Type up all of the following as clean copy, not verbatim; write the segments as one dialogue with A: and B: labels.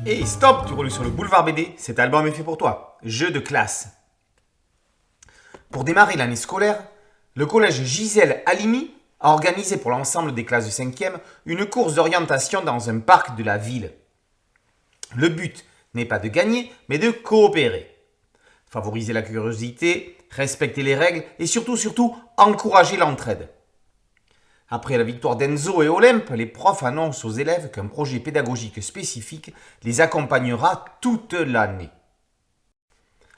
A: Hey stop, tu roules sur le boulevard BD, cet album est fait pour toi. Jeu de classe. Pour démarrer l'année scolaire, le collège Gisèle Halimi a organisé pour l'ensemble des classes de 5e une course d'orientation dans un parc de la ville. Le but n'est pas de gagner, mais de coopérer. Favoriser la curiosité, respecter les règles et surtout encourager l'entraide. Après la victoire d'Enzo et Olympe, les profs annoncent aux élèves qu'un projet pédagogique spécifique les accompagnera toute l'année.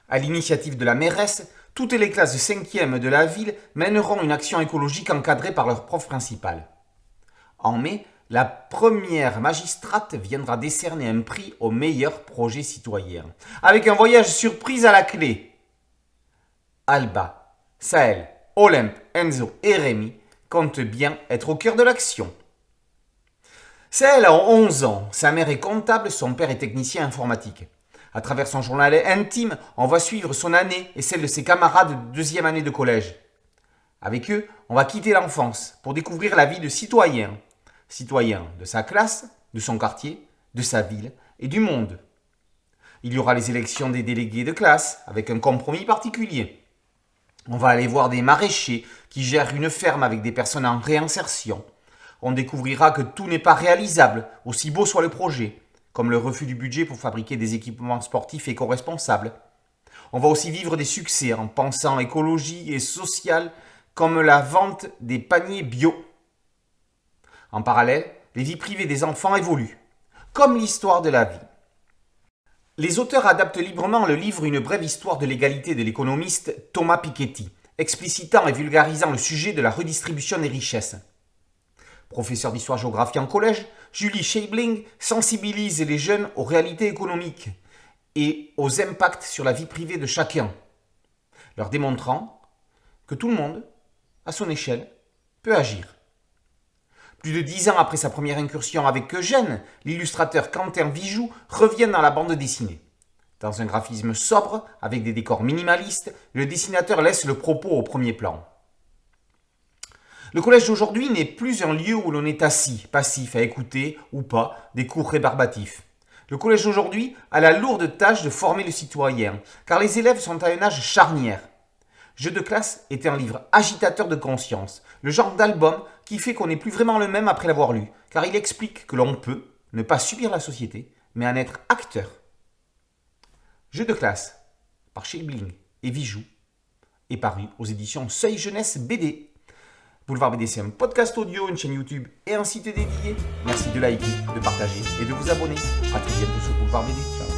A: À l'initiative de la mairesse, toutes les classes de 5e de la ville mèneront une action écologique encadrée par leur prof principal. En mai, la première magistrate viendra décerner un prix au meilleur projet citoyen, avec un voyage surprise à la clé. Alba, Sahel, Olympe, Enzo et Rémi compte bien être au cœur de l'action. Sahel a 11 ans, sa mère est comptable, son père est technicien informatique. À travers son journal intime, on va suivre son année et celle de ses camarades de deuxième année de collège. Avec eux, on va quitter l'enfance pour découvrir la vie de citoyen. Citoyen de sa classe, de son quartier, de sa ville et du monde. Il y aura les élections des délégués de classe avec un compromis particulier. On va aller voir des maraîchers qui gèrent une ferme avec des personnes en réinsertion. On découvrira que tout n'est pas réalisable, aussi beau soit le projet, comme le refus du budget pour fabriquer des équipements sportifs éco-responsables. On va aussi vivre des succès en pensant écologie et social, comme la vente des paniers bio. En parallèle, les vies privées des enfants évoluent, comme l'histoire de la vie. Les auteurs adaptent librement le livre Une brève histoire de l'égalité de l'économiste Thomas Piketty, explicitant et vulgarisant le sujet de la redistribution des richesses. Professeur d'histoire-géographie en collège, Julie Scheibling sensibilise les jeunes aux réalités économiques et aux impacts sur la vie privée de chacun, leur démontrant que tout le monde, à son échelle, peut agir. Plus de 10 ans après sa première incursion avec Eugène, l'illustrateur Quentin Vijoux revient dans la bande dessinée. Dans un graphisme sobre, avec des décors minimalistes, le dessinateur laisse le propos au premier plan. Le collège d'aujourd'hui n'est plus un lieu où l'on est assis, passif, à écouter, ou pas, des cours rébarbatifs. Le collège d'aujourd'hui a la lourde tâche de former le citoyen, car les élèves sont à un âge charnière. Jeu de classe est un livre agitateur de conscience, le genre d'album qui fait qu'on n'est plus vraiment le même après l'avoir lu, car il explique que l'on peut ne pas subir la société, mais en être acteur. Jeu de classe, par Scheibling et Vijoux, est paru aux éditions Seuil Jeunesse BD. Boulevard BD, c'est un podcast audio, une chaîne YouTube et un site dédié. Merci de liker, de partager et de vous abonner. A très bientôt sur Boulevard BD. Ciao.